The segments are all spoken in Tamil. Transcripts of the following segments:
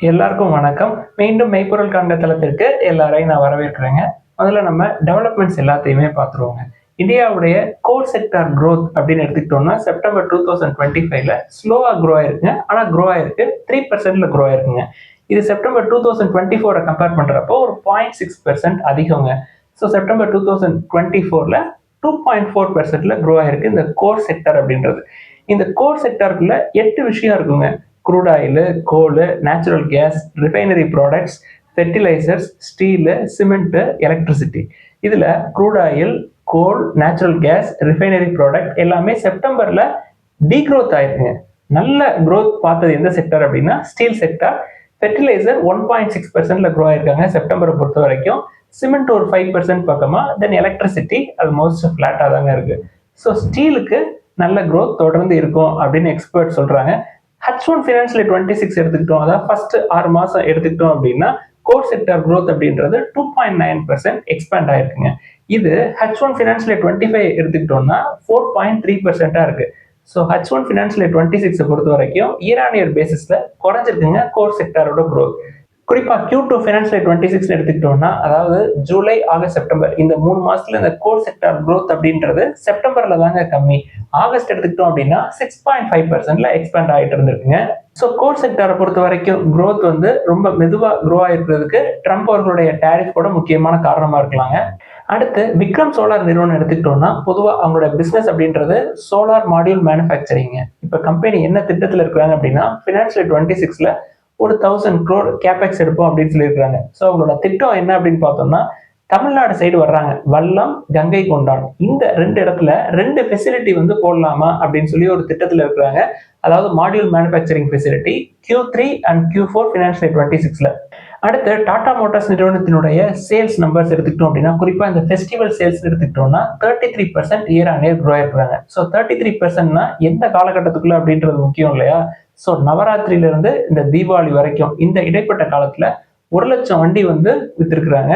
எல்லாருக்கும் வணக்கம். மீண்டும் மெய்ப்பொருள் காண்க தளத்திற்கு எல்லாரையும் நான் வரவேற்கிறேங்க. முதல்ல நம்ம டெவலப்மெண்ட்ஸ் எல்லாத்தையுமே பார்த்துருவோங்க. இந்தியாவுடைய கோர் செக்டார் growth அப்படின்னு எடுத்துக்கிட்டோம்னா செப்டம்பர் 2025ல ஸ்லோவா க்ரோ ஆயிருக்குங்க. ஆனா க்ரோ ஆயிருக்கு 3%ல க்ரோ ஆயிருக்குங்க. இது செப்டம்பர் 2024 கம்பேர் பண்றப்போ ஒரு 0.6% அதிகங்க. ஸோ செப்டம்பர் 2024ல 2.4%ல க்ரோ ஆயிருக்கு இந்த கோர் செக்டார் அப்படின்றது. இந்த கோர் செக்டாருக்குள்ள 8 விஷயம் இருக்குங்க. Crude oil, coal, natural gas, refinery products, fertilisers, steel, cement, electricity. இதில் crude oil, coal, natural gas, refinery product எல்லாமே செப்டம்பரில் டீக்ரோத் ஆயிருக்குங்க. நல்ல க்ரோத் பார்த்தது எந்த செக்டர் அப்படின்னா ஸ்டீல் செக்டர். ஃபெர்டிலைசர் 1.6%ல க்ரோ ஆயிருக்காங்க செப்டம்பரை பொறுத்த வரைக்கும். சிமெண்ட் ஒரு 5% பக்கமா, தென் எலக்ட்ரிசிட்டி ஆல்மோஸ்ட் ஃப்ளாட்டாக தாங்க இருக்கு. ஸோ ஸ்டீலுக்கு நல்ல க்ரோத் தொடர்ந்து இருக்கும் அப்படின்னு எக்ஸ்பர்ட் சொல்றாங்க. H1 ஃபினான்ஷியல் 26 எடுத்துக்கிட்டோம், அதாவது ஃபர்ஸ்ட் 6 மாசம் எடுத்துக்கிட்டோம் அப்படின்னா கோர் செக்டார் growth அப்படின்றது 2.9% எக்ஸ்பேண்ட் ஆயிருக்குங்க. இது H1 ஃபினான்ஷியல் 25 எடுத்துக்கிட்டோம்னா 4.3% இருக்கு. ஸோ H1 ஃபினான்ஷியல் 26 பொறுத்த வரைக்கும் இயர் ஆன் இயர் பேசிஸ்ல குறைஞ்சிருக்குங்க கோர் செக்டாரோட growth. குறிப்பா Q2 ஃபினான்ஷியல் 26 எடுத்துக்கிட்டோம்னா, அதாவது ஜூலை, ஆகஸ்ட், செப்டம்பர் இந்த 3 மாசத்துல இந்த கோர் செக்டார் growth அப்படின்றது செப்டம்பர்ல தாங்க கம்மி. ஆகஸ்ட் எடுத்துக்கிட்டோம் அப்படின்னா 6.5%ல எக்ஸ்பேண்ட் ஆகிட்டு இருந்திருக்குங்க. ஸோ கோர் செக்டாரை பொறுத்த வரைக்கும் growth வந்து ரொம்ப மெதுவா க்ரோ ஆயிருக்கிறதுக்கு ட்ரம்ப் அவர்களுடைய டேரிஃப் கூட முக்கியமான காரணமா இருக்கலாங்க. அடுத்து விக்ரம் சோலார் நிறுவனம் எடுத்துக்கிட்டோம்னா பொதுவாக அவங்களோட பிசினஸ் அப்படின்றது சோலார் மாடியூல் மேனுஃபேக்சரிங். இப்போ கம்பெனி என்ன திட்டத்தில் இருக்கிறாங்க அப்படின்னா ஃபினான்ஷியல் 26ல ஒரு 1000 crore கேபெக்ஸ் எடுப்போம் அப்படின்னு சொல்லியிருக்காங்க. ஸோ அவங்களோட திட்டம் என்ன அப்படின்னு பார்த்தோம்னா தமிழ்நாடு சைடு வர்றாங்க, வல்லம், கங்கை கொண்டான் இந்த 2 இடத்துல 2 ஃபெசிலிட்டி வந்து போடலாமா அப்படின்னு சொல்லி ஒரு திட்டத்தில் இருக்கிறாங்க. அதாவது module manufacturing facility Q3 and Q4 financial 26ல. அடுத்து டாடா மோட்டார்ஸ் நிறுவனத்தினுடைய சேல்ஸ் நம்பர்ஸ் எடுத்துக்கிட்டோம் அப்படின்னா குறிப்பா இந்த ஃபெஸ்டிவல் சேல்ஸ் எடுத்துக்கிட்டோம்னா 33% இயர் ஆன் இயர் க்ரோ ஆயிருக்காங்க. ஸோ 33%னா எந்த காலகட்டத்துக்குள்ள அப்படின்றது முக்கியம் இல்லையா? ஸோ நவராத்திரியில இருந்து இந்த தீபாவளி வரைக்கும் இந்த இடைப்பட்ட காலத்துல 1,00,000 வண்டி வந்து வித்திருக்கிறாங்க.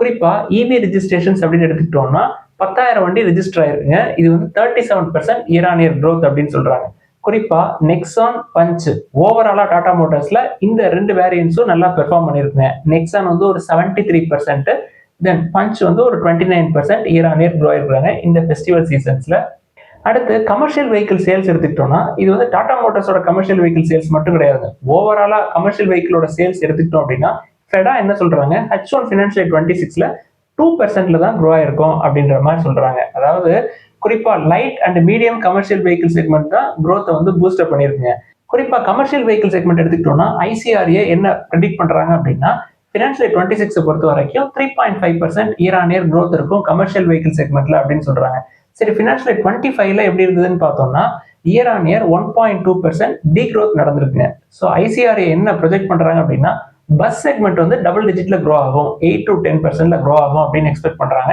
குறிப்பா இவி ரிஜிஸ்ட்ரேஷன்ஸ் அப்படின்னு எடுத்துக்கிட்டோம்னா 10,000 வண்டி ரிஜிஸ்டர் ஆயிருக்குங்க. இது வந்து 37% இயர் ஆன் இயர் growth அப்படின்னு சொல்றாங்க. குறிப்பா நெக்ஸான், பஞ்ச் ஓவராலா டாடா மோட்டார்ஸ்ல இந்த 2 வேரியன்ஸும் நல்லா பெர்ஃபார்ம் பண்ணிருக்குங்க. நெக்ஸான் வந்து ஒரு 73%, தென் பஞ்ச் வந்து ஒரு 29% இயர் ஆன் இயர் க்ரோ ஆயிருக்காங்க இந்த ஃபெஸ்டிவல் சீசன்ஸ்ல. அடுத்து கமர்ஷியல் வெஹிக்கிள் சேல்ஸ் எடுத்துக்கிட்டோம்னா இது வந்து டாடா மோட்டார்ஸோட கமர்ஷியல் வெஹிக்கிள் சேல்ஸ் மட்டும் கிடையாது. ஓவராலா கமர்ஷியல் வெஹிக்கிளோட சேல்ஸ் எடுத்துக்கிட்டோம் அப்படின்னா ஃபெடா என்ன சொல்றாங்க, H1 ஃபினான்ஷியல் 26ல 2%ல தான் க்ரோ ஆயிருக்கும் அப்படின்ற மாதிரி சொல்றாங்க. அதாவது குறிப்பா light and medium commercial vehicle segment தான் growth வந்து பூஸ்ட் அப் பண்ணிருக்குங்க. குறிப்பா கமர்ஷியல் வெஹிக்கிள் செக்மெண்ட் எடுத்துக்கிட்டோம்னா ICRA என்ன ப்ரெடிக்ட் பண்றாங்க அப்படின்னா ஃபினான்ஷியல் 26 பொறுத்த வரைக்கும் 3.5% இயர் ஆன் இயர் growth இருக்கும் கமர்ஷியல் வெஹிக்கிள் செக்மெண்ட்ல அப்படின்னு சொல்றாங்க. சரி, ஃபினான்ஷியல் 25ல எப்படி இருந்ததுன்னு பார்த்தோம்னா இயர் ஆன் இயர் 1.2% டீக்ரோத் நடந்திருக்குங்க. ஸோ ICRA என்ன ப்ரொஜெக்ட் பண்றாங்க அப்படின்னா பஸ் செக்மெண்ட் வந்து டபுள் டிஜிட்ல க்ரோ ஆகும், 8 to 10%ல க்ரோ ஆகும் அப்படின்னு எக்ஸ்பெக்ட் பண்றாங்க.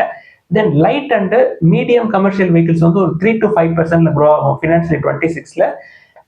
தென் light and medium commercial vehicles வந்து ஒரு 3 to 5%ல க்ரோ ஆகும் ஃபினான்ஷியல் 26ல.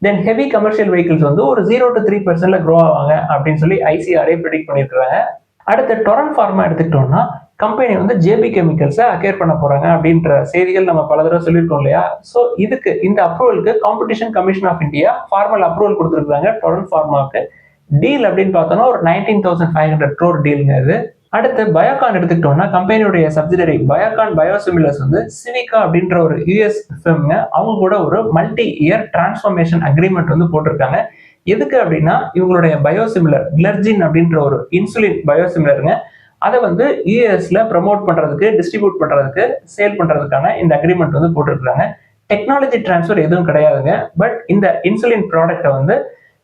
தென் ஹெவி கமர்ஷியல் வெஹிக்கிள்ஸ் வந்து ஒரு 0 to 3%ல க்ரோ ஆவாங்க அப்படின்னு சொல்லி ICRA ப்ரெடிக்ட் பண்ணியிருக்காங்க. அடுத்து டொரன் ஃபார்மா எடுத்துக்கிட்டோம்னா கம்பெனி வந்து ஜேபி கெமிக்கல்ஸை அக்வயர் பண்ண போறாங்க அப்படின்ற செய்திகள் நம்ம பல தடவை சொல்லியிருக்கோம் இல்லையா? ஸோ இதுக்கு இந்த அப்ரூவலுக்கு competition commission of India formal approval கொடுத்துருக்காங்க டொரன் ஃபார்மாவுக்கு. டீல் அப்படின்னு பார்த்தோம்னா ஒரு 19,500 crore டீலுங்க இது. அடுத்து பயோகான் எடுத்துக்கிட்டோம்னா கம்பெனியுடைய சப்சிடரி பயோகான் பயோசிமிலர்ஸ் வந்து சிவிகா அப்படின்ற ஒரு யூஎஸ் ஃபிர்ம்ங்க, அவங்க கூட ஒரு மல்டி இயர் டிரான்ஸ்ஃபர்மேஷன் அக்ரிமெண்ட் வந்து போட்டிருக்காங்க. எதுக்கு அப்படின்னா இவங்களுடைய பயோசிமிலர் கிளர்ஜின் அப்படின்ற ஒரு இன்சுலின் பயோசிமிலருங்க, அதை வந்து யூஎஸ்ல ப்ரமோட் பண்றதுக்கு, டிஸ்ட்ரிபியூட் பண்றதுக்கு, சேல் பண்றதுக்கான இந்த அக்ரிமெண்ட் வந்து போட்டிருக்காங்க. டெக்னாலஜி டிரான்ஸ்ஃபர் எதுவும் கிடையாதுங்க. பட் இந்த இன்சுலின் ப்ராடக்டை வந்து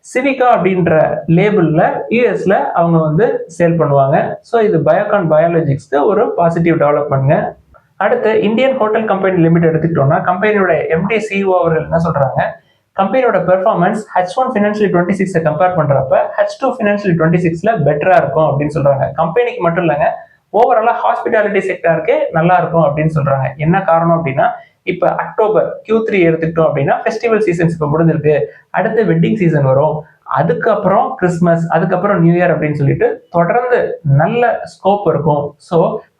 சிவிகா அப்படின்ற லேபிள்ல யூஎஸ்ல அவங்க வந்து சேல் பண்ணுவாங்க. ஸோ இது பயோகான் பயாலஜிக்ஸ்க்கு ஒரு பாசிட்டிவ் டெவலப்மெண்ட்ங்க. அடுத்து இந்தியன் ஹோட்டல் கம்பெனி லிமிடெட் எடுத்துக்கிட்டோம்னா கம்பெனியோட MD CEO அவர்கள் என்ன சொல்றாங்க, கம்பெனியோட பெர்ஃபார்மன்ஸ் H1 ஃபினான்ஷியல் 26 கம்பேர் பண்றப்ப H2 ஃபினான்ஷியல் 26ல பெட்டரா இருக்கும் அப்படின்னு சொல்றாங்க. கம்பெனிக்கு மட்டும் இல்லைங்க, ஓவராலா ஹாஸ்பிட்டாலிட்டி செக்டாருக்கு நல்லா இருக்கும் அப்படின்னு சொல்றாங்க. என்ன காரணம் அப்படின்னா இப்ப அக்டோபர் Q3 எடுத்துக்கிட்டோம் அப்படின்னா ஃபெஸ்டிவல் சீசன்ஸ் இப்ப முடிஞ்சிருக்கு, அடுத்து வெட்டிங் சீசன் வரும், அதுக்கப்புறம் கிறிஸ்மஸ், அதுக்கப்புறம் நியூ இயர் அப்படின்னு சொல்லிட்டு தொடர்ந்து நல்ல ஸ்கோப் இருக்கும். ஸோ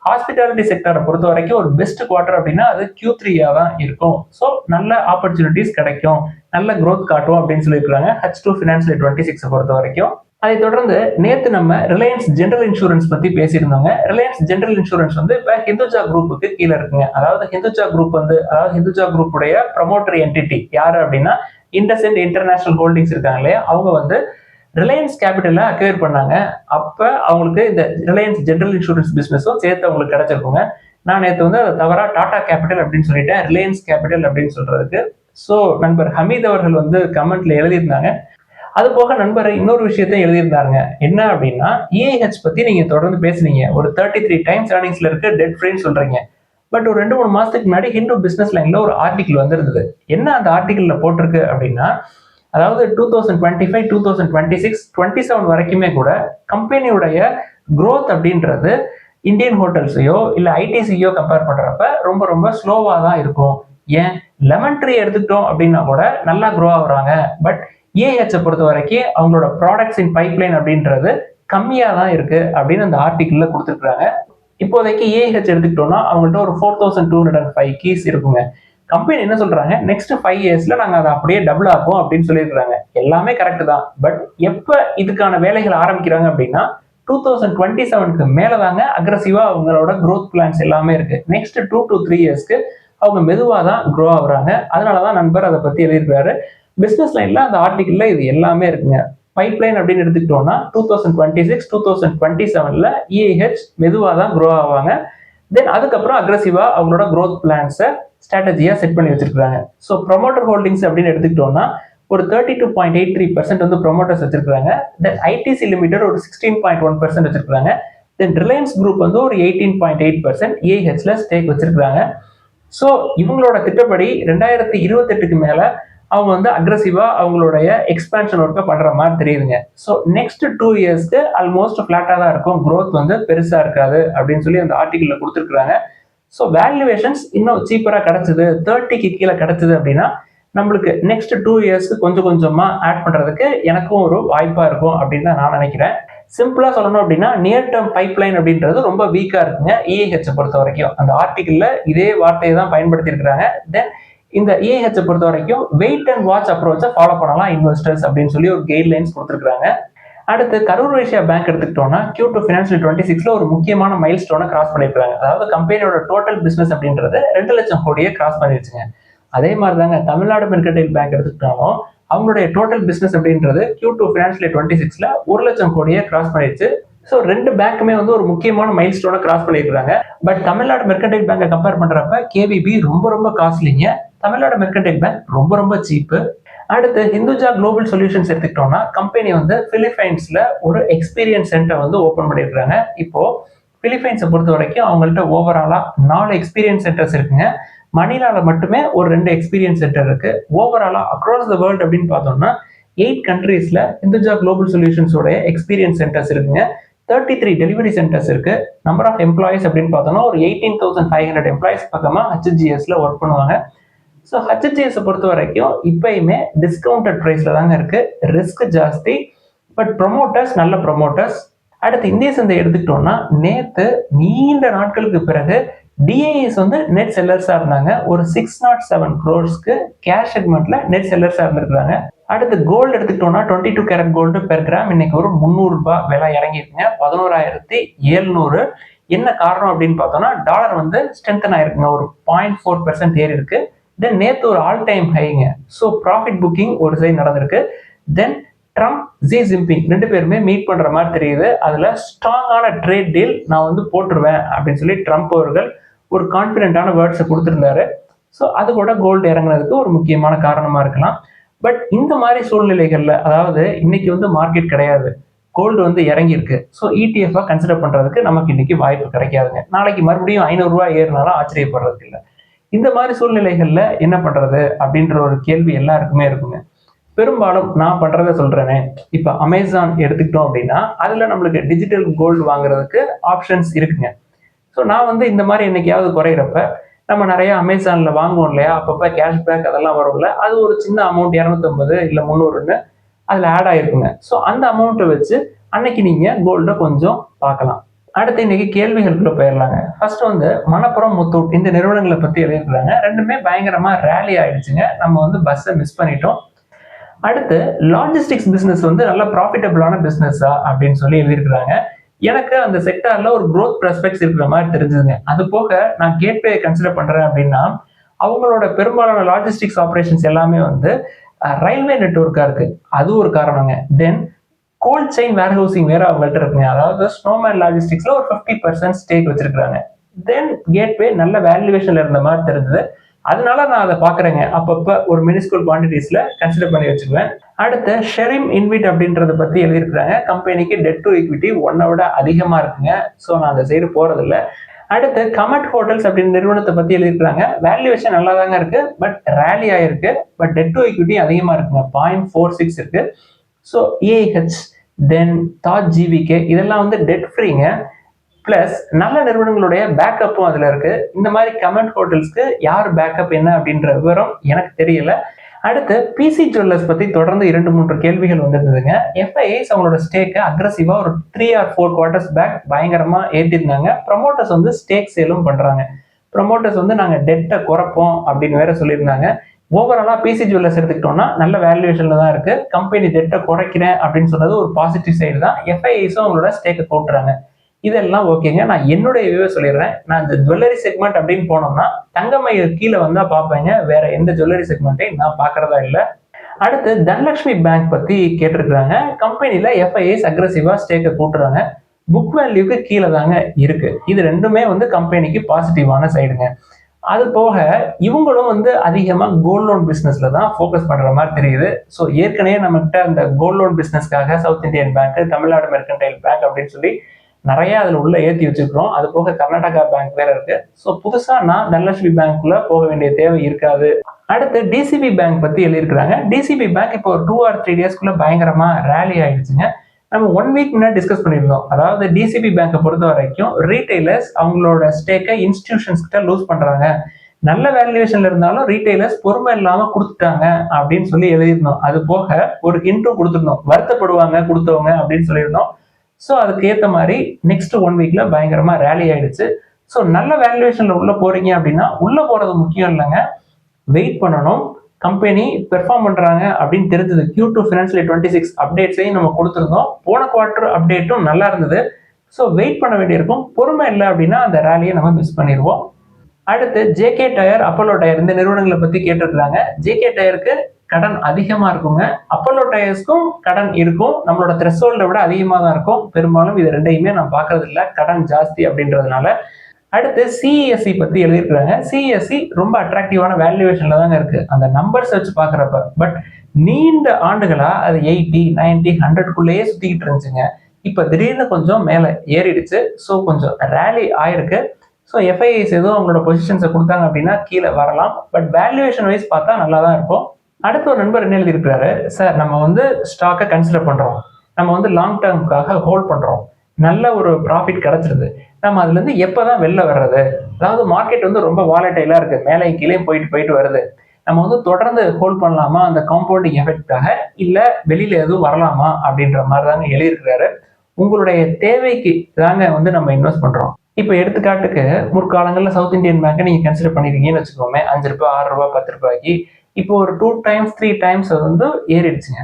ஹாஸ்பிட்டாலிட்டி செக்டரை பொறுத்த வரைக்கும் ஒரு பெஸ்ட் குவார்டர் அப்படின்னா அது Q3 தான் இருக்கும். ஸோ நல்ல ஆப்பர்ச்சுனிட்டிஸ் கிடைக்கும், நல்ல growth காட்டும் அப்படின்னு சொல்லியிருக்காங்க H2 ஃபினான்ஷியல் 26 பொறுத்த வரைக்கும். அதை தொடர்ந்து நேத்து நம்ம ரிலையன்ஸ் ஜெனரல் இன்சூரன்ஸ் பத்தி பேசியிருந்தோங்க. ரிலையன்ஸ் ஜெனரல் இன்சூரன்ஸ் வந்து இப்ப ஹிந்துஜா குரூப்புக்கு கீழே இருக்குங்க. அதாவது ஹிந்துஜா குரூப் வந்து ஹிந்துஜா குரூப் உடைய ப்ரமோட்டரி என்டிட்டி யாரு அப்படின்னா இண்டஸ்இண்ட் இன்டர்நேஷனல் ஹோல்டிங்ஸ் இருக்காங்க இல்லையா, அவங்க வந்து ரிலையன்ஸ் கேபிட்டல அக்வயர் பண்ணாங்க. அப்ப அவங்களுக்கு இந்த ரிலையன்ஸ் ஜெனரல் இன்சூரன்ஸ் பிசினஸும் சேர்த்து அவங்களுக்கு கிடைச்சிருக்குங்க. நான் நேற்று வந்து அதை தவறா டாடா கேபிட்டல் அப்படின்னு சொல்லிட்டேன், ரிலையன்ஸ் கேபிட்டல் அப்படின்னு சொல்றதுக்கு. ஸோ நண்பர் ஹமீத் அவர்கள் வந்து கமெண்ட்ல எழுதியிருந்தாங்க. அது போக நண்பர் இன்னொரு விஷயத்தையும் எழுதியிருந்தாங்க. என்ன அப்படின்னா EIH பத்தி நீங்க தொடர்ந்து பேசுனீங்க. ஒரு 33 டைம்ஸ் ஏர்னிங்ஸ்ல இருக்கு, டெட் ஃப்ரீன்னு சொல்றீங்க. பட் ஒரு 2-3 மாசத்துக்கு முன்னாடி ஹிந்து பிசினஸ் லைன்ல ஒரு ஆர்டிகிள் வந்திருந்தது. என்ன அந்த ஆர்டிகிள்ல போட்டிருக்கு அப்படின்னா, அதாவது 2025, 2026, 27 வரைக்குமே கூட கம்பெனியுடைய growth அப்படின்றது இந்தியன் ஹோட்டல்ஸையோ இல்ல ஐடிசியோ கம்பேர் பண்றப்ப ரொம்ப ரொம்ப ஸ்லோவா தான் இருக்கும். ஏன் லெமன் ட்ரீ எடுத்துக்கிட்டோம் அப்படின்னா கூட நல்லா க்ரோ ஆகுறாங்க. பட் EIH பொறுத்த வரைக்கும் அவங்களோட ப்ராடக்ட்ஸ் இன் பைப்லைன் அப்படின்றது கம்மியா தான் இருக்கு அப்படின்னு அந்த ஆர்டிகிள்ல கொடுத்துருக்காங்க. இப்போதைக்கு EIH எடுத்துக்கிட்டோம்னா அவங்கள்ட்ட ஒரு 4205 கீஸ் இருக்குங்க. கம்பெனி என்ன சொல்றாங்க, நெக்ஸ்ட் 5 இயர்ஸ்ல நாங்க அதை அப்படியே டபுள் ஆகும் அப்படின்னு சொல்லியிருக்காங்க. எல்லாமே கரெக்ட் தான். பட் எப்ப இதுக்கான வேலைகள் ஆரம்பிக்கிறாங்க அப்படின்னா 2027க்கு மேலதாங்க அக்ரஸிவா அவங்களோட growth பிளான்ஸ் எல்லாமே இருக்கு. நெக்ஸ்ட் 2 to 3 இயர்ஸ்க்கு அவங்க மெதுவா தான் க்ரோ ஆகுறாங்க. அதனாலதான் நண்பர் அதை பத்தி எழுதியிருக்காரு. பிசினஸ் லைன்ல அந்த ஆர்டிகிள்ல இது எல்லாமே இருக்குங்க. பைப்லைன் அப்படின்னு எடுத்துக்கிட்டோம்னா 2026, 2027ல EIH மெதுவா தான் க்ரோ ஆவாங்க. தென் அதுக்கப்புறம் அக்ரஸிவா அவங்களோட growth பிளான்ஸை ஸ்ட்ராட்டஜியா செட் பண்ணி வச்சிருக்காங்க. ஸோ ப்ரொமோட்டர் ஹோல்டிங்ஸ் அப்படின்னு எடுத்துக்கிட்டோம்னா ஒரு 32.83% வந்து ப்ரொமோட்டர்ஸ் வச்சிருக்காங்க. தென் ஐடிசி லிமிடெட் ஒரு 16.1% வச்சிருக்காங்க. தென் ரிலையன்ஸ் குரூப் வந்து ஒரு 18.8% EIHல ஸ்டேக் வச்சிருக்காங்க. ஸோ இவங்களோட திட்டப்படி 2028க்கு மேல அவங்க வந்து அக்ரஸிவா அவங்களுடைய எக்ஸ்பான்ஷன் ஒர்க்கை பண்ற மாதிரி தெரியுதுங்க. ஸோ நெக்ஸ்ட் 2 இயர்ஸ்க்கு ஆல்மோஸ்ட் ஃபிளாட்டா தான் இருக்கும், growth வந்து பெருசா இருக்காது அப்படின்னு சொல்லி அந்த ஆர்டிகிள்ல கொடுத்துருக்காங்க. ஸோ வேல்யூவேஷன்ஸ் இன்னும் சீப்பரா கிடைச்சது, 30க்கு கீழே கிடைச்சது அப்படின்னா நம்மளுக்கு நெக்ஸ்ட் 2 இயர்ஸ்க்கு கொஞ்சம் கொஞ்சமா ஆட் பண்றதுக்கு எனக்கும் ஒரு வாய்ப்பா இருக்கும் அப்படின்னு தான் நான் நினைக்கிறேன். சிம்பிளா சொல்லணும் அப்படின்னா நியர் டேர்ம் பைப்லைன் அப்படின்றது ரொம்ப வீக்கா இருக்குங்க EIH பொறுத்த வரைக்கும். அந்த ஆர்டிகிள்ல இதே வார்த்தையை தான் பயன்படுத்தி இருக்கிறாங்க. தென் இந்த EIH பொறுத்த வரைக்கும் வெயிட் அண்ட் வாட்ச் அப்ரோச்சை ஃபாலோ பண்ணலாம் இன்வெஸ்டர்ஸ் அப்படின்னு சொல்லி ஒரு கைட்லைன்ஸ் கொடுத்துருக்காங்க. அடுத்து கரூர் வைஸ்யா பேங்க் எடுத்துக்கிட்டோம்னா Q2 ஃபினான்ஷியல் 26ல ஒரு முக்கியமான மைல் ஸ்டோனை கிராஸ் பண்ணிருக்காங்க. அதாவது கம்பெனியோட டோட்டல் பிசினஸ் அப்படின்றது 2 லட்சம் கோடியை கிராஸ் பண்ணிருச்சுங்க. அதே மாதிரி தாங்க தமிழ்நாடு மெர்கன்டைல் பேங்க் எடுத்துக்கிட்டாலும் அவங்களுடைய டோட்டல் பிசினஸ் அப்படின்றது Q2 ஃபினான்ஷியல் 26ல 1 லட்சம் கோடியை கிராஸ் பண்ணிருச்சு. ஸோ 2 பேங்க்குமே வந்து ஒரு முக்கியமான மைல் ஸ்டோனை கிராஸ் பண்ணியிருக்காங்க. பட் தமிழ்நாடு மெர்கன்டைல் பேங்கை கம்பேர் பண்றப்ப KVB ரொம்ப ரொம்ப காஸ்ட்லிங்க, தமிழ்நாடு மெர்கன்டைல் பேங்க் ரொம்ப ரொம்ப சீப்பு. அடுத்து ஹிந்துஜா குளோபல் சொல்யூஷன்ஸ் எடுத்துக்கிட்டோம்னா கம்பெனி வந்து பிலிப்பைன்ஸ்ல ஒரு எக்ஸ்பீரியன்ஸ் சென்டர் வந்து ஓபன் பண்ணியிருக்காங்க. இப்போ பிலிப்பைன்ஸை பொறுத்த வரைக்கும் அவங்கள்ட்ட ஓவராலா 4 எக்ஸ்பீரியன்ஸ் சென்டர்ஸ் இருக்குங்க. மணிலால மட்டுமே ஒரு 2 எக்ஸ்பீரியன்ஸ் சென்டர் இருக்கு. ஓவராலா அக்ராஸ் த வேர்ல்டு அப்படின்னு பார்த்தோம்னா 8 கண்ட்ரீஸ்ல ஹிந்துஜா குளோபல் சொல்யூஷன்ஸோட எக்ஸ்பீரியன்ஸ் சென்டர்ஸ் இருக்குங்க. 33 டெலிவரி சென்டர்ஸ் இருக்கு. நம்பர் ஆஃப் எம்ப்ளாயிஸ் அப்படின்னு பார்த்தோம்னா ஒரு 18,500 எம்ப்ளாயிஸ் பக்கமா HGSல ஒர்க் பண்ணுவாங்க. ஸோ HGS பொறுத்த வரைக்கும் இப்பயுமே டிஸ்கவுண்டட் ப்ரைஸ்ல தாங்க இருக்கு. ரிஸ்க் ஜாஸ்தி, பட் ப்ரொமோட்டர்ஸ் நல்ல ப்ரொமோட்டர்ஸ். அடுத்து இந்திய சந்தை எடுத்துக்கிட்டோம்னா நேத்து நீண்ட நாட்களுக்கு பிறகு DIS வந்து நெட் செல்லர்ஸா இருந்தாங்க. ஒரு 607 crores கேஷ் செக்மெண்ட்ல நெட் செல்லர்ஸா இருந்திருக்காங்க. அடுத்து கோல்டு எடுத்துக்கிட்டோம்னா 22 கேரட் கோல்டு பெர் கிராம் இன்னைக்கு ஒரு 300 ரூபாய் விலை இறங்கிருக்குங்க, 11,700. என்ன காரணம் அப்படின்னு பார்த்தோம்னா டாலர் வந்து ஸ்ட்ரென்தன் ஆயிருக்குங்க, ஒரு 0.4% ஏறி இருக்கு. தென் நேத்து ஒரு ஆல் டைம் ஹைங்க. ஸோ ப்ராஃபிட் புக்கிங் ஒரு சைடு நடந்திருக்கு. தென் ட்ரம்ப் ஜி ஜின்பிங் 2 பேருமே மீட் பண்ற மாதிரி தெரியுது. அதுல ஸ்ட்ராங்கான ட்ரேட் டீல் நான் வந்து போட்டுருவேன் அப்படின்னு சொல்லி ட்ரம்ப் அவர்கள் ஒரு கான்பிடென்டான வேர்ட்ஸை கொடுத்திருந்தாரு. ஸோ அது கூட கோல்டு இறங்குனதுக்கு ஒரு முக்கியமான காரணமா இருக்கலாம். பட் இந்த மாதிரி சூழ்நிலைகள்ல அதாவது இன்னைக்கு வந்து மார்க்கெட் கிடையாது, கோல்டு வந்து இறங்கி இருக்கு. ஸோ ETF கன்சிடர் பண்றதுக்கு நமக்கு இன்னைக்கு வாய்ப்பு கிடைக்காதுங்க. நாளைக்கு மறுபடியும் 500 ரூபாய் ஏறினாலும் ஆச்சரியப்படுறதுக்கு இல்லை. இந்த மாதிரி சூழ்நிலைகள்ல என்ன பண்றது அப்படின்ற ஒரு கேள்வி எல்லாருக்குமே இருக்குங்க. பெரும்பாலும் நான் பண்றதை சொல்றேனே, இப்ப அமேசான் எடுத்துக்கிட்டோம் அப்படின்னா அதுல நம்மளுக்கு டிஜிட்டல் கோல்டு வாங்குறதுக்கு ஆப்ஷன்ஸ் இருக்குங்க. ஸோ நான் வந்து இந்த மாதிரி என்னைக்காவது குறையிறப்ப நம்ம நிறைய அமேசான்ல வாங்குவோம் இல்லையா, அப்பப்ப கேஷ்பேக் அதெல்லாம் வரும்ல, அது ஒரு சின்ன அமௌண்ட் 250 இல்ல 300ன்னு அதுல ஆட் ஆயிருக்குங்க. ஸோ அந்த அமௌண்ட்டை வச்சு அன்னைக்கு நீங்க கோல்டை கொஞ்சம் பார்க்கலாம். அடுத்து இன்னைக்கு கேள்விகளுக்குள்ள போயிடலாங்க. ஃபர்ஸ்ட் வந்து மணப்புரம், முத்தூட் இந்த நிறுவனங்களை பத்தி எழுதியிருக்காங்க. ரெண்டுமே பயங்கரமா ரேலி ஆயிடுச்சுங்க. நம்ம வந்து பஸ்ஸை மிஸ் பண்ணிட்டோம். அடுத்து லாஜிஸ்டிக்ஸ் பிசினஸ் வந்து நல்ல ப்ராஃபிட்டபிளான பிசினஸா அப்படின்னு சொல்லி எழுதியிருக்கிறாங்க. எனக்கு அந்த செக்டார்ல ஒரு growth prospects இருக்கிற மாதிரி தெரிஞ்சதுங்க. அது போக நான் கேட்வே கன்சிடர் பண்றேன் அப்படின்னா அவங்களோட பெரும்பாலான லாஜிஸ்டிக்ஸ் ஆபரேஷன்ஸ் எல்லாமே வந்து ரயில்வே நெட்வொர்க்கா இருக்கு. அது ஒரு காரணங்க. தென் கோல்ட் செயின் வேர்ஹவுசிங் வேற அவங்கள்ட்ட இருக்குங்க. அதாவது ஸ்னோமேன் லாஜிஸ்டிக்ஸ்ல ஒரு 50% ஸ்டேக் வச்சிருக்காங்க. தென் கேட்வே நல்ல வேல்யூவேஷன்ல இருந்த மாதிரி தெரிஞ்சது. அதனால நான் அதை பாக்குறேங்க. அப்பப்ப ஒரு மினிஸ்கூல் குவான்டிட்டிஸ்ல கன்சிடர் பண்ணி வச்சுக்குவேன். அடுத்து ஷெரிம் இன்விட் அப்படின்றத பத்தி எழுதியிருக்கிறாங்க. கம்பெனிக்கு டெட் டு ஈக்விட்டி 1 விட அதிகமா இருக்குங்க. ஸோ நான் அந்த சைடு போறது இல்லை. அடுத்து கமெட் ஹோட்டல்ஸ் அப்படின்னு நிறுவனத்தை பத்தி எழுதியிருக்காங்க. வேல்யூவேஷன் நல்லா தாங்க இருக்கு, பட் ரேலி ஆயிருக்கு. பட் டெட் டு ஈக்விட்டி அதிகமா இருக்குங்க, 0.46 இருக்கு. ஸோ ஏஹெச் தென் தாஜ் ஜிவிகே இதெல்லாம் வந்து டெட் ஃப்ரீங்க. பிளஸ் நல்ல நிறுவனங்களுடைய பேக்கப்பும் அதுல இருக்கு. இந்த மாதிரி கமெண்ட் ஹோட்டல்ஸ்க்கு யார் பேக்கப் என்ன அப்படின்ற விவரம் எனக்கு தெரியல. அடுத்து பிசி ஜுவல்லர்ஸ் பத்தி தொடர்ந்து 2-3 கேள்விகள் வந்திருந்ததுங்க. எஃப்ஐஐஸ் அவங்களோட ஸ்டேக்கை அக்ரஸிவா ஒரு 3 or 4 quarters பேக் பயங்கரமா ஏற்றிருந்தாங்க. ப்ரமோட்டர்ஸ் வந்து ஸ்டேக் சேலும் பண்றாங்க. ப்ரமோட்டர்ஸ் வந்து நாங்க டெட்டை குறைப்போம் அப்படின்னு வேற சொல்லியிருந்தாங்க. ஓவராலா பிசி ஜுவல்லர்ஸ் எடுத்துக்கிட்டோம்னா நல்ல வேல்யூவேஷன்ல தான் இருக்கு. கம்பெனி டெட்டை குறைக்கிறேன் அப்படின்னு சொன்னது ஒரு பாசிட்டிவ் சைடு தான். எஃப்ஐஐஸும் அவங்களோட ஸ்டேக்கை போட்டுறாங்க. இதெல்லாம் ஓகேங்க. நான் என்னுடைய வியூவை சொல்லிடுறேன். நான் இந்த ஜுவல்லரி செக்மெண்ட் அப்படின்னு போனோம்னா தங்கமயில் கீழே வந்தா பார்ப்பேங்க. வேற எந்த ஜுவல்லரி செக்மெண்ட்டையும் நான் பார்க்கறதா இல்லை. அடுத்து தனலட்சுமி பேங்க் பத்தி கேட்டிருக்கிறாங்க. கம்பெனில எஃப்ஐஐஸ் அக்ரஸிவா ஸ்டேக்கை கூட்டுறாங்க. புக் வேல்யூக்கு கீழே தாங்க இருக்கு. இது ரெண்டுமே வந்து கம்பெனிக்கு பாசிட்டிவான சைடுங்க. அது போக இவங்களும் வந்து அதிகமா கோல்ட் லோன் பிசினஸ்ல தான் ஃபோக்கஸ் பண்ற மாதிரி தெரியுது. ஸோ ஏற்கனவே நம்மகிட்ட அந்த கோல்ட் லோன் பிசினஸ்க்காக South Indian bank, Tamil Nadu mercantile bank அப்படின்னு சொல்லி நிறைய அதுல உள்ள ஏற்றி வச்சிருக்கிறோம். அது போக கர்நாடகா பேங்க் வேற இருக்கு. ஸோ புதுசா நான் தனலட்சுமி பேங்க்குள்ள போக வேண்டிய தேவை இருக்காது. அடுத்து டிசிபி பேங்க் பத்தி எழுதியிருக்கிறாங்க. டிசிபி பேங்க் இப்போ ஒரு 2 or 3 டேஸ்க்குள்ள பயங்கரமா ரேலி ஆயிடுச்சுங்க. நம்ம 1 வீக் முன்னாடி டிஸ்கஸ் பண்ணியிருந்தோம். அதாவது டிசிபி பேங்கை பொறுத்த வரைக்கும் ரீட்டைலர்ஸ் அவங்களோட ஸ்டேக்கை இன்ஸ்டிடியூஷன்ஸ் கிட்ட லூஸ் பண்றாங்க. நல்ல வேல்யூவேஷன்ல இருந்தாலும் ரீட்டைலர்ஸ் பொறுமை இல்லாம கொடுத்துட்டாங்க அப்படின்னு சொல்லி எழுதியிருந்தோம். அது போக ஒரு ஹிண்ட்டும் கொடுத்துருந்தோம், வருத்தப்படுவாங்க கொடுத்தவங்க அப்படின்னு சொல்லியிருந்தோம். ஸோ அதுக்கு ஏற்ற மாதிரி நெக்ஸ்ட் 1 வீக்ல பயங்கரமா ரேலி ஆயிடுச்சு. ஸோ நல்ல வேல்யூவேஷன்ல உள்ள போறீங்க அப்படின்னா உள்ள போறது முக்கியம் இல்லைங்க, வெயிட் பண்ணணும். கம்பெனி பெர்ஃபார்ம் பண்றாங்க அப்படின்னு தெரிஞ்சது. Q2 ஃபினான்ஷியல் 26 அப்டேட்ஸையும் நம்ம கொடுத்துருந்தோம். போன குவார்டர் அப்டேட்டும் நல்லா இருந்தது. ஸோ வெயிட் பண்ண வேண்டியிருக்கும். பொறுமை இல்லை அப்படின்னா அந்த ரேலியை நம்ம மிஸ் பண்ணிடுவோம். அடுத்து ஜேகே டயர், அப்போலோ டயர் இந்த நிறுவனங்களை பத்தி கேட்டிருக்கிறாங்க. ஜேகே டயருக்கு கடன் அதிகமா இருக்குங்க. அப்போலோ டயர்ஸ்க்கும் கடன் இருக்கும். நம்மளோட த்ரெஷோல்டை விட அதிகமாக தான் இருக்கும். பெரும்பாலும் இது ரெண்டையுமே நான் பார்க்கறது இல்லை, கடன் ஜாஸ்தி அப்படின்றதுனால. அடுத்து சிஎஸ்சி பத்தி எழுதியிருக்கிறாங்க. சிஎஸ்சி ரொம்ப அட்ராக்டிவான வேல்யூவேஷன்ல தாங்க இருக்கு அந்த நம்பர்ஸ் வச்சு பாக்குறப்ப. பட் நீண்ட ஆண்டுகளா அது 80, 90, 100க்குள்ளேயே சுத்திக்கிட்டு இருந்துச்சுங்க. இப்ப திடீர்னு கொஞ்சம் மேல ஏறிடுச்சு. ஸோ கொஞ்சம் ரேலி ஆயிருக்கு. ஸோ எஃப்ஐஐஸ் ஏதோ அவங்களோட பொசிஷன்ஸை கொடுத்தாங்க அப்படின்னா கீழே வரலாம். பட் வேல்யூவேஷன் வைஸ் பார்த்தா நல்லா தான் இருக்கும். அடுத்த ஒரு நண்பர் என்ன எழுதியிருக்கிறாரு, சார் நம்ம வந்து ஸ்டாக்கை கன்சிடர் பண்றோம், நம்ம வந்து லாங் டேர்முக்காக ஹோல்ட் பண்றோம், நல்ல ஒரு ப்ராஃபிட் கிடைச்சிருது, நம்ம அதுல இருந்து எப்பதான் வெளில வர்றது? அதாவது மார்க்கெட் வந்து ரொம்ப வாலடைலா இருக்கு, மேலே கீழே போயிட்டு போயிட்டு வருது, நம்ம வந்து தொடர்ந்து ஹோல்ட் பண்ணலாமா அந்த காம்பவுண்டிங் எஃபெக்டாக, இல்ல வெளியில எதுவும் வரலாமா அப்படின்ற மாதிரி தாங்க எழுதியிருக்கிறாரு. உங்களுடைய தேவைக்கு தாங்க வந்து நம்ம இன்வெஸ்ட் பண்றோம். இப்போ எடுத்துக்காட்டுக்கு முற்காலங்களில் சவுத் இந்தியன் பேங்கை நீங்க கன்சிடர் பண்ணிருக்கீங்கன்னு வச்சுக்கோமே, 5 ரூபாய் 6 ரூபாய் 10 ரூபாய்க்கு இப்போ ஒரு 2 times 3 times வந்து ஏறிடுச்சுங்க.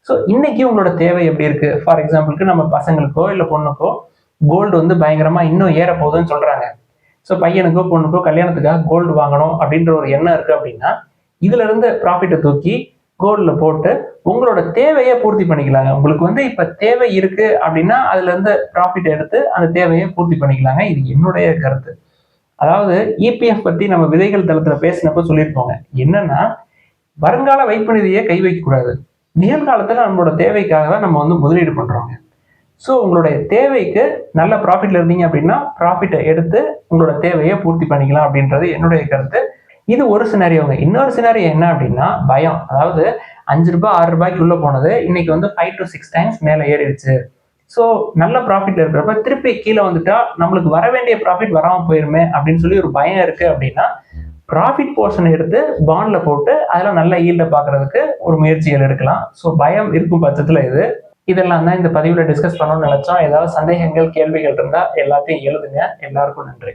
ஸோ இன்னைக்கு உங்களோட தேவை எப்படி இருக்கு? ஃபார் எக்ஸாம்பிளுக்கு நம்ம பசங்களுக்கோ இல்லை பொண்ணுக்கோ கோல்டு வந்து பயங்கரமா இன்னும் ஏற போகுதுன்னு சொல்றாங்க. ஸோ பையனுக்கோ பொண்ணுக்கோ கல்யாணத்துக்காக கோல்டு வாங்கணும் அப்படின்ற ஒரு எண்ணம் இருக்கு அப்படின்னா இதுல இருந்து ப்ராஃபிட்டை தூக்கி கோல்ட்ல போட்டு உங்களோட தேவையை பூர்த்தி பண்ணிக்கலாங்க. உங்களுக்கு வந்து இப்ப தேவை இருக்கு அப்படின்னா அதுல இருந்து ப்ராஃபிட் எடுத்து அந்த தேவையை பூர்த்தி பண்ணிக்கலாங்க. இது என்னுடைய கருத்து. அதாவது இபிஎஃப் பத்தி நம்ம விதைகள் தளத்துல பேசினப்ப சொல்லியிருப்போங்க. என்னன்னா வருங்கால வைப்பு நிதியை கை வைக்க கூடாது, நிகழ்காலத்துல நம்மளோட தேவைக்காக தான் நம்ம வந்து முதலீடு பண்றோங்க. ஸோ உங்களுடைய தேவைக்கு நல்ல ப்ராஃபிட்ல இருந்தீங்க அப்படின்னா ப்ராஃபிட்டை எடுத்து உங்களோட தேவையை பூர்த்தி பண்ணிக்கலாம் அப்படின்றது என்னுடைய கருத்து. இது ஒரு சினாரியோங்க. இன்னொரு சினாரியோ என்ன அப்படின்னா பயம். அதாவது 5 ரூபாய் 6 ரூபாய்க்கு உள்ள போனது இன்னைக்கு வந்து 5 to 6 times மேல ஏறிடுச்சு. ஸோ நல்ல ப்ராஃபிட்ல இருக்கிறப்ப திருப்பி கீழே வந்துட்டா நம்மளுக்கு வர வேண்டிய ப்ராஃபிட் வராமல் போயிருமே அப்படின்னு சொல்லி ஒரு பயம் இருக்கு அப்படின்னா ப்ராஃபிட் போர்ஷன் எடுத்து பாண்ட்ல போட்டு அதெல்லாம் நல்ல ஈல்ட பாக்குறதுக்கு ஒரு முயற்சிகள் எடுக்கலாம். ஸோ பயம் இருக்கும் பட்சத்துல இதெல்லாம் தான் இந்த பதிவுல டிஸ்கஸ் பண்ணணும்னு நினைச்சோம். ஏதாவது சந்தேகங்கள் கேள்விகள் இருந்தா எல்லாத்தையும் எழுதுங்க. எல்லாருக்கும் நன்றி.